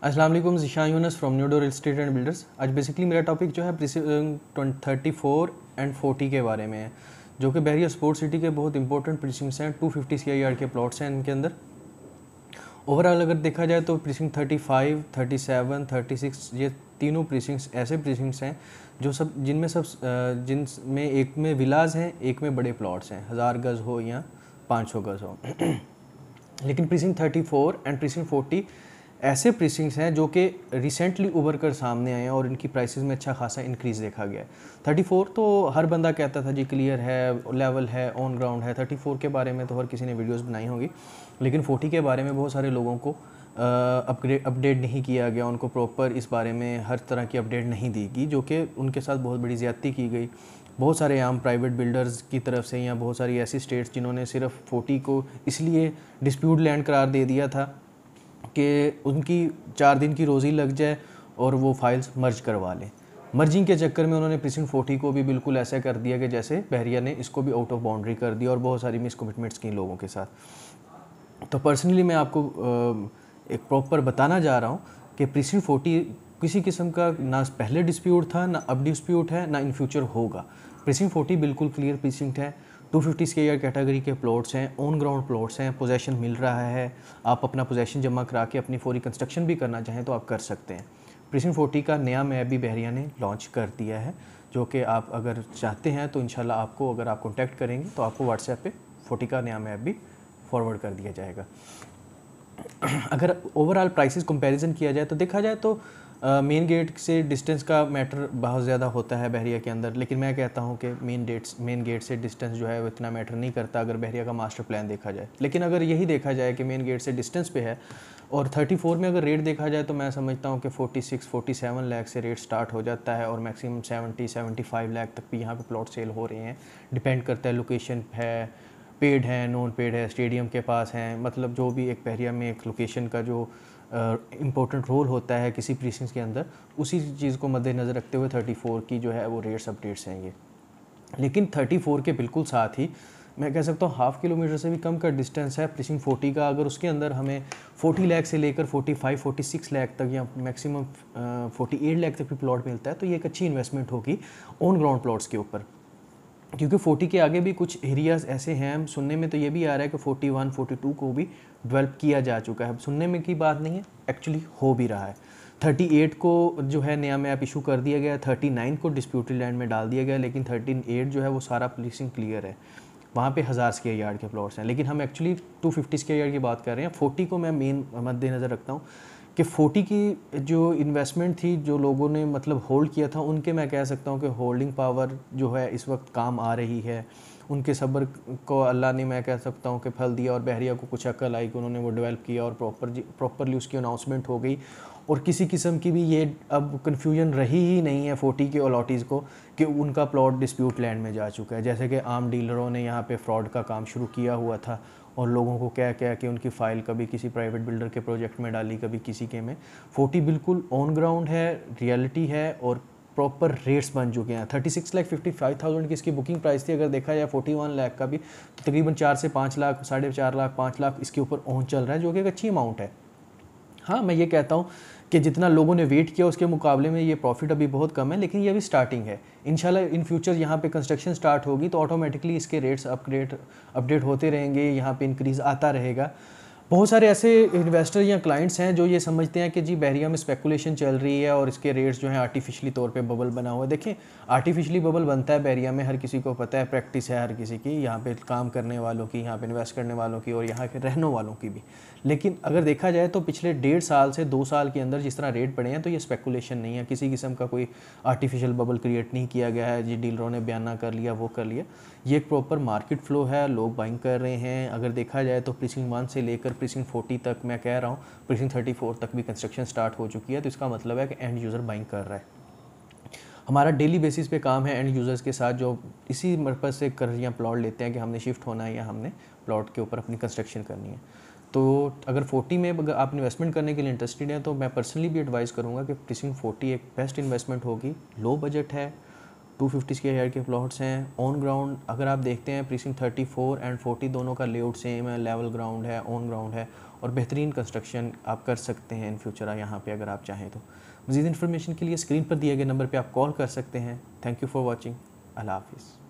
अस्सलाम वालेकुम, Zeeshan Younus from Nudo real estate and builders. आज बेसिकली मेरा टॉपिक जो है 34 एंड 40 के बारे में है, जो कि बहरिया स्पोर्ट्स सिटी के बहुत इंपॉर्टेंट प्रीसिंक्ट्स हैं। 250 CIR के प्लॉट्स हैं इनके अंदर। ओवरऑल अगर देखा जाए तो प्रीसिंक्ट 35, 37, 36 ये तीनों प्रीसिंक्ट्स ऐसे प्रीसिंक्ट्स हैं जो जिनमें एक में विलाज हैं, एक में बड़े प्लॉट्स हैं, 1000 गज़ हो या 500 गज़ हो। लेकिन प्रीसिंक्ट 34 एंड प्रीसिंक्ट 40 ऐसे प्रीसिंक्ट्स हैं जो कि रिसेंटली उभर कर सामने आए हैं और इनकी प्राइसेस में अच्छा खासा इंक्रीज़ देखा गया है। 34 तो हर बंदा कहता था जी क्लियर है, लेवल है, ऑन ग्राउंड है। 34 के बारे में तो हर किसी ने वीडियोस बनाई होगी, लेकिन 40 के बारे में बहुत सारे लोगों को अपडेट नहीं किया गया, उनको प्रॉपर इस बारे में हर तरह की अपडेट नहीं दी गई, जो कि उनके साथ बहुत बड़ी ज़्यादती की गई। बहुत सारे आम प्राइवेट बिल्डर्स की तरफ से या बहुत सारी ऐसी स्टेट्स जिन्होंने सिर्फ 40 को इसलिए डिस्प्यूट लैंड करार दे दिया था कि उनकी 4 दिन की रोज़ी लग जाए और वो फाइल्स मर्ज करवा लें। मर्जिंग के चक्कर में उन्होंने प्रीसिंक्ट 40 को भी बिल्कुल ऐसा कर दिया कि जैसे बहरिया ने इसको भी आउट ऑफ बाउंड्री कर दिया और बहुत सारी मिस कमिटमेंट्स की लोगों के साथ। तो पर्सनली मैं आपको एक प्रॉपर बताना जा रहा हूँ कि प्रीसिंक्ट 40 किसी किस्म का ना पहले डिस्प्यूट था, ना अब डिस्प्यूट है, ना इन फ्यूचर होगा। प्रीसिंक्ट 40 बिल्कुल क्लियर प्रीसिंक्ट है। 250 CIR कैटेगरी के प्लॉट्स हैं, ऑन ग्राउंड प्लॉट्स हैं, पोजेशन मिल रहा है। आप अपना पोजेशन जमा करा के अपनी फौरी कंस्ट्रक्शन भी करना चाहें तो आप कर सकते हैं। प्रीसिंक्ट 40 का नया मैप भी बहरिया ने लॉन्च कर दिया है, जो कि आप अगर चाहते हैं तो इंशाल्लाह आपको, अगर आप कॉन्टैक्ट करेंगे तो आपको व्हाट्सएप पे 40 का नया मैप भी फॉरवर्ड कर दिया जाएगा। अगर ओवरऑल प्राइसेस कंपैरिजन किया जाए तो देखा जाए तो मेन गेट से डिस्टेंस का मैटर बहुत ज़्यादा होता है बहरिया के अंदर, लेकिन मैं कहता हूँ कि मेन गेट से डिस्टेंस जो है वो इतना मैटर नहीं करता अगर बहरिया का मास्टर प्लान देखा जाए। लेकिन अगर यही देखा जाए कि मेन गेट से डिस्टेंस पे है और 34 में अगर रेट देखा जाए तो मैं समझता हूँ कि 46-47 लाख से रेट स्टार्ट हो जाता है और मैक्सिमम 70-75 लाख तक भी यहाँ पे प्लॉट सेल हो रहे हैं। डिपेंड करता है, लोकेशन है, पेड है, नॉन पेड है, स्टेडियम के पास हैं, मतलब जो भी एक बहरिया में एक लोकेशन का जो इम्पोर्टेंट रोल होता है किसी प्रीसिंक्ट के अंदर, उसी चीज़ को मद्देनज़र रखते हुए 34 की जो है वो रेट्स अपडेट्स हैं ये। लेकिन 34 के बिल्कुल साथ ही मैं कह सकता हूँ हाफ किलोमीटर से भी कम का डिस्टेंस है प्रीसिंक्ट 40 का। अगर उसके अंदर हमें 40 लाख से लेकर 45-46 लाख तक या मैक्सिमम 48 लाख तक भी प्लॉट मिलता है तो ये एक अच्छी इन्वेस्टमेंट होगी ऑन ग्राउंड प्लॉट्स के ऊपर, क्योंकि 40 के आगे भी कुछ एरियाज़ ऐसे हैं। सुनने में तो ये भी आ रहा है कि 41, 42 को भी डेवलप किया जा चुका है। सुनने में की बात नहीं है, एक्चुअली हो भी रहा है। 38 को जो है नया मैप इशू कर दिया गया, 39 को डिस्प्यूटेड लैंड में डाल दिया गया, लेकिन 38 जो है वो सारा प्लीसिंग क्लियर है। वहाँ पे 1000 स्क्वायर यार्ड के प्लॉट्स हैं, लेकिन हम एक्चुअली 250 स्क्वायर यार्ड की बात कर रहे हैं। 40 को मैं मेन मद्देनज़र रखता हूँ कि 40 की जो इन्वेस्टमेंट थी, जो लोगों ने मतलब होल्ड किया था, उनके मैं कह सकता हूँ कि होल्डिंग पावर जो है इस वक्त काम आ रही है। उनके सब्र को अल्लाह ने मैं कह सकता हूँ कि फल दिया और बहरिया को कुछ अकल आई कि उन्होंने वो डेवलप किया और प्रॉपरली उसकी अनाउंसमेंट हो गई और किसी किस्म की भी ये अब कन्फ्यूजन रही ही नहीं है 40 के अलॉटीज़ को कि उनका प्लॉट डिस्प्यूट लैंड में जा चुका है। जैसे कि आम डीलरों ने यहाँ पे फ्रॉड का काम शुरू किया हुआ था और लोगों को क्या क्या कि उनकी फ़ाइल कभी किसी प्राइवेट बिल्डर के प्रोजेक्ट में डाली, कभी किसी के में। 40 बिल्कुल ऑन ग्राउंड है, रियलिटी है और प्रॉपर रेट्स बन चुके हैं। 36,55,000 की इसकी बुकिंग प्राइस थी। अगर देखा जाए 41 लाख का भी तो तकरीबन 4 से 5 लाख, 4.5 लाख, 5 लाख इसके ऊपर ऑन चल रहा है, जो कि एक अच्छी अमाउंट है। हाँ, मैं ये कहता हूँ कि जितना लोगों ने वेट किया उसके मुकाबले में ये प्रॉफिट अभी बहुत कम है, लेकिन ये अभी स्टार्टिंग है। इंशाल्लाह इन फ्यूचर यहाँ पे कंस्ट्रक्शन स्टार्ट होगी तो ऑटोमेटिकली इसके रेट्स अपडेट होते रहेंगे, यहाँ पे इंक्रीज़ आता रहेगा। बहुत सारे ऐसे इन्वेस्टर या क्लाइंट्स हैं जो ये समझते हैं कि जी बहरिया में स्पेकुलेशन चल रही है और इसके रेट्स जो हैं आर्टिफिशियली तौर पे बबल बना हुआ है। देखें, आर्टिफिशियली बबल बनता है बहरिया में, हर किसी को पता है, प्रैक्टिस है हर किसी की, यहाँ पे काम करने वालों की, यहाँ पे इन्वेस्ट करने वालों की और यहाँ के रहने वालों की भी। लेकिन अगर देखा जाए तो पिछले 1.5 साल से 2 साल के अंदर जिस तरह रेट बढ़े हैं तो ये स्पेकुलेशन नहीं है, किसी किस्म का कोई आर्टिफिशियल बबल क्रिएट नहीं किया गया है जी डीलरों ने बयाना कर लिया, वो कर लिया। ये एक प्रॉपर मार्केट फ्लो है, लोग बाइंग कर रहे हैं। अगर देखा जाए तो प्रीसिंक्ट 1 से लेकर प्रीसिंक्ट 40 तक, मैं कह रहा हूँ प्रीसिंक्ट 34 तक भी कंस्ट्रक्शन स्टार्ट हो चुकी है, तो इसका मतलब है कि एंड यूज़र बाइंग कर रहा है। हमारा डेली बेसिस पे काम है एंड यूज़र्स के साथ जो इसी पर्पज़ से कर या प्लॉट लेते हैं कि हमने शिफ्ट होना है या हमने प्लॉट के ऊपर अपनी कंस्ट्रक्शन करनी है। तो अगर 40 में अगर आप इन्वेस्टमेंट करने के लिए इंटरेस्टेड हैं तो मैं पर्सनली भी एडवाइस करूँगा कि प्रीसिंक्ट 40 एक बेस्ट इन्वेस्टमेंट होगी। लो बजट है, 250 स्क्वायर यार्ड के प्लॉट्स हैं ऑन ग्राउंड। अगर आप देखते हैं प्रीसिंक्ट 34 एंड 40 दोनों का लेआउट सेम है, लेवल ग्राउंड है, ऑन ग्राउंड है और बेहतरीन कंस्ट्रक्शन आप कर सकते हैं इन फ्यूचर यहाँ पे अगर आप चाहें तो। मज़ीद इन्फॉर्मेशन के लिए स्क्रीन पर दिए गए नंबर पे आप कॉल कर सकते हैं। Thank you for watching. अल्लाह हाफिज़।